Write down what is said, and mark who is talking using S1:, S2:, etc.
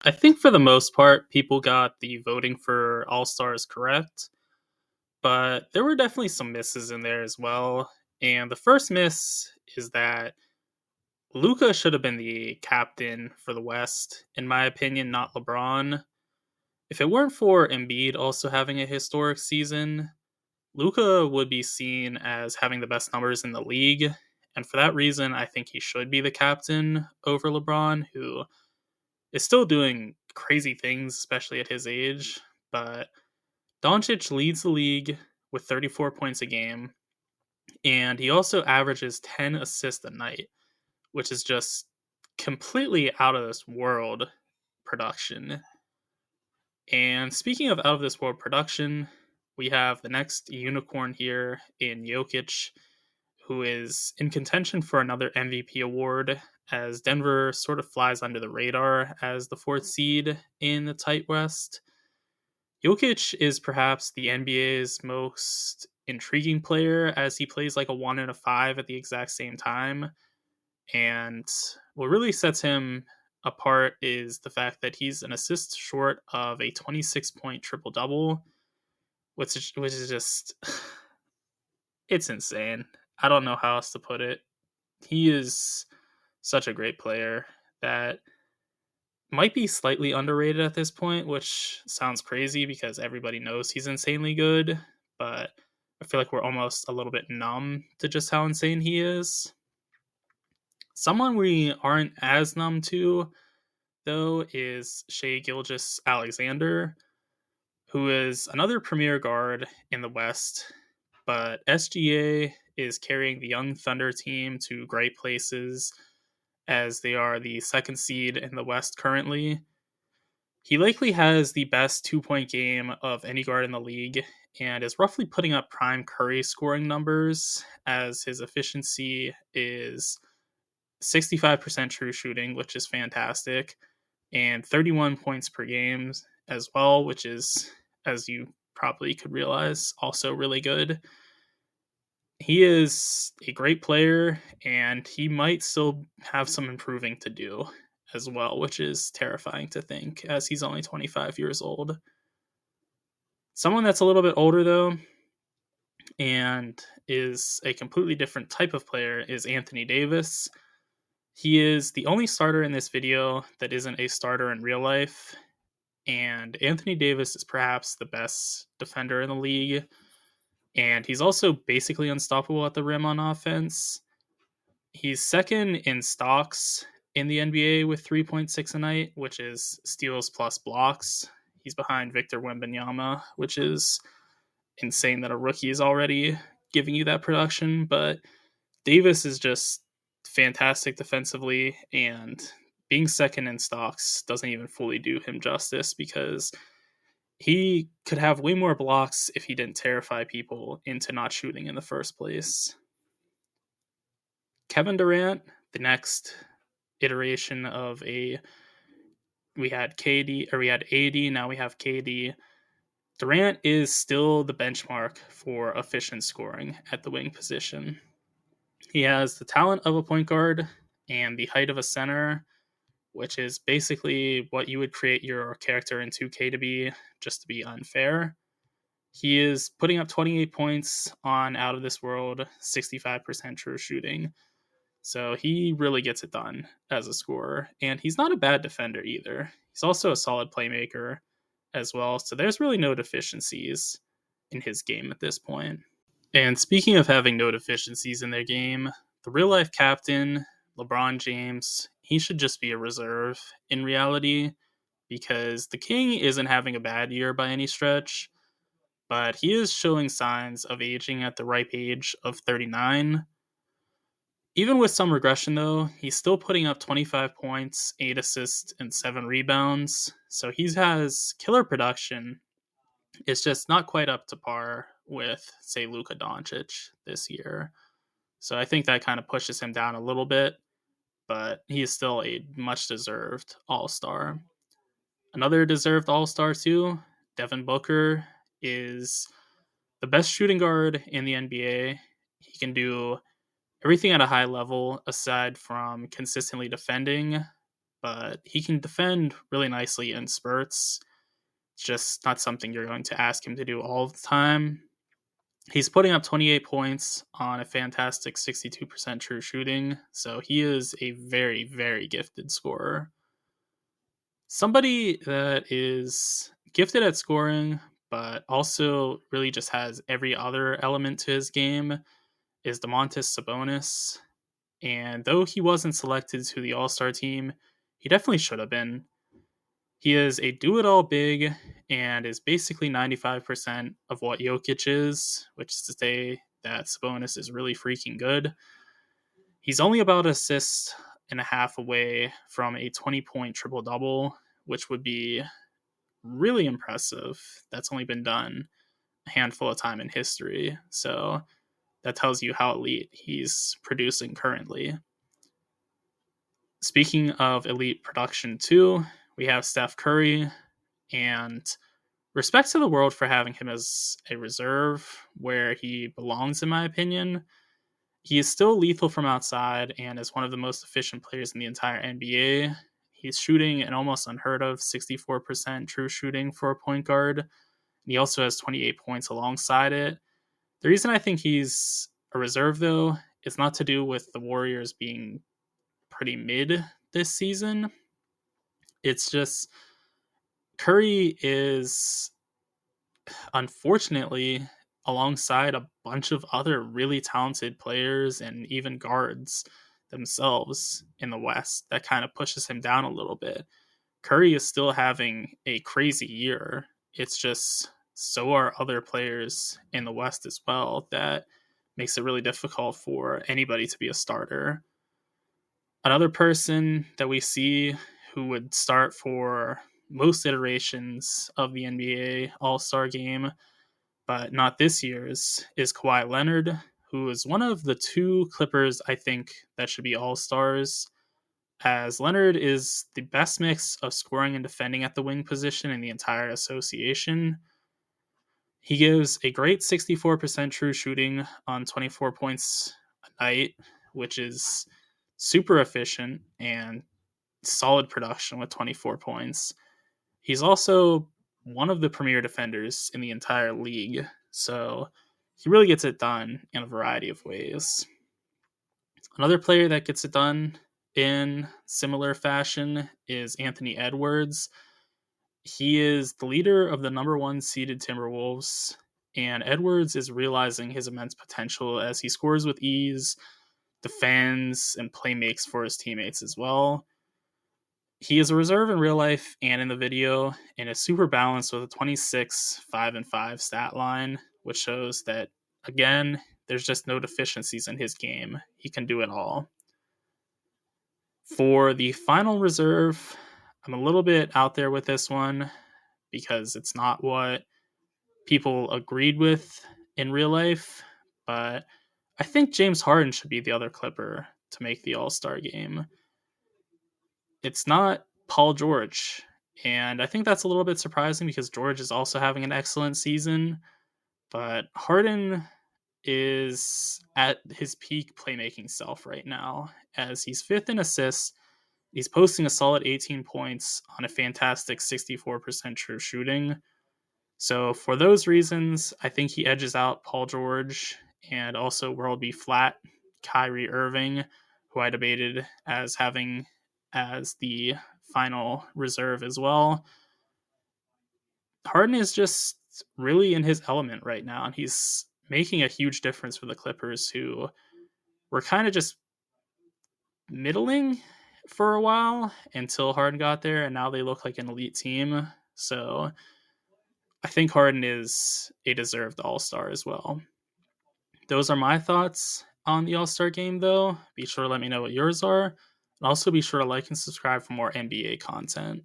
S1: I think for the most part, people got the voting for All Stars correct, but there were definitely some misses in there as well. And the first miss is that Luca should have been the captain for the West, in my opinion, not LeBron. If it weren't for Embiid also having a historic season, Luca would be seen as having the best numbers in the league. And for that reason, I think he should be the captain over LeBron, who is still doing crazy things, especially at his age. But Doncic leads the league with 34 points a game, and he also averages 10 assists a night, which is just completely out of this world production. And speaking of out of this world production, we have the next unicorn here in Jokic, who is in contention for another MVP award as Denver sort of flies under the radar as the fourth seed in the tight West. Jokic is perhaps the NBA's most intriguing player as he plays like a 1 and a 5 at the exact same time. And what really sets him apart is the fact that he's an assist short of a 26-point triple double, which is just it's insane. I don't know how else to put it. He is such a great player that might be slightly underrated at this point, which sounds crazy because everybody knows he's insanely good, but I feel like we're almost a little bit numb to just how insane he is. Someone we aren't as numb to, though, is Shai Gilgeous-Alexander, who is another premier guard in the West, but SGA is carrying the Young Thunder team to great places as they are the second seed in the West currently. He likely has the best 2-point game of any guard in the league and is roughly putting up prime Curry scoring numbers as his efficiency is 65% true shooting, which is fantastic, and 31 points per game as well, which is, as you probably could realize, also really good. He is a great player, and he might still have some improving to do as well, which is terrifying to think as he's only 25 years old. Someone that's a little bit older, though, and is a completely different type of player is Anthony Davis. He is the only starter in this video that isn't a starter in real life, and Anthony Davis is perhaps the best defender in the league, and he's also basically unstoppable at the rim on offense. He's second in stocks in the NBA with 3.6 a night, which is steals plus blocks. He's behind Victor Wembanyama, which is insane that a rookie is already giving you that production, but Davis is just fantastic defensively, and being second in stocks doesn't even fully do him justice because he could have way more blocks if he didn't terrify people into not shooting in the first place. Kevin Durant, the next iteration of we had AD, now we have KD. Durant is still the benchmark for efficient scoring at the wing position. He has the talent of a point guard and the height of a center, which is basically what you would create your character in 2K to be, just to be unfair. He is putting up 28 points on Out of This World, 65% true shooting. So he really gets it done as a scorer. And he's not a bad defender either. He's also a solid playmaker as well. So there's really no deficiencies in his game at this point. And speaking of having no deficiencies in their game, the real life captain, LeBron James, he should just be a reserve in reality because the King isn't having a bad year by any stretch, but he is showing signs of aging at the ripe age of 39. Even with some regression, though, he's still putting up 25 points, 8 assists, and 7 rebounds. So he has killer production. It's just not quite up to par with, say, Luka Doncic this year. So I think that kind of pushes him down a little bit, but he is still a much-deserved all-star. Another deserved all-star, too, Devon Booker, is the best shooting guard in the NBA. He can do everything at a high level aside from consistently defending, but he can defend really nicely in spurts. It's just not something you're going to ask him to do all the time. He's putting up 28 points on a fantastic 62% true shooting, so he is a very, very gifted scorer. Somebody that is gifted at scoring, but also really just has every other element to his game is Domantas Sabonis. And though he wasn't selected to the All-Star team, he definitely should have been. He is a do-it-all big and is basically 95% of what Jokic is, which is to say that Sabonis is really freaking good. He's only about an assist and a half away from a 20-point triple-double, which would be really impressive. That's only been done a handful of time in history. So that tells you how elite he's producing currently. Speaking of elite production too, we have Steph Curry, and respect to the world for having him as a reserve where he belongs, in my opinion. He is still lethal from outside and is one of the most efficient players in the entire NBA. He's shooting an almost unheard of 64% true shooting for a point guard. And he also has 28 points alongside it. The reason I think he's a reserve, though, is not to do with the Warriors being pretty mid this season. It's just Curry is, unfortunately, alongside a bunch of other really talented players and even guards themselves in the West, that kind of pushes him down a little bit. Curry is still having a crazy year. It's just so are other players in the West as well, that makes it really difficult for anybody to be a starter. Another person that we see who would start for most iterations of the NBA All-Star game, but not this year's, is Kawhi Leonard, who is one of the two Clippers I think that should be All-Stars, as Leonard is the best mix of scoring and defending at the wing position in the entire association. He gives a great 64% true shooting on 24 points a night, which is super efficient and solid production with 24 points. He's also one of the premier defenders in the entire league, so he really gets it done in a variety of ways. Another player that gets it done in similar fashion is Anthony Edwards. He is the leader of the number one seeded Timberwolves, and Edwards is realizing his immense potential as he scores with ease, defends, and playmakes for his teammates as well. He is a reserve in real life and in the video, and is super balanced with a 26, 5, and 5 stat line, which shows that, again, there's just no deficiencies in his game. He can do it all. For the final reserve, I'm a little bit out there with this one because it's not what people agreed with in real life, but I think James Harden should be the other Clipper to make the All-Star game. It's not Paul George, and I think that's a little bit surprising because George is also having an excellent season, but Harden is at his peak playmaking self right now, as he's fifth in assists. He's posting a solid 18 points on a fantastic 64% true shooting. So for those reasons, I think he edges out Paul George and also World B. Flat Kyrie Irving, who I debated as having as the final reserve as well. Harden is just really in his element right now, and he's making a huge difference for the Clippers, who were kind of just middling for a while until Harden got there, and now they look like an elite team. So I think Harden is a deserved All-Star as well. Those are my thoughts on the All-Star game, though. Be sure to let me know what yours are. And also be sure to like and subscribe for more NBA content.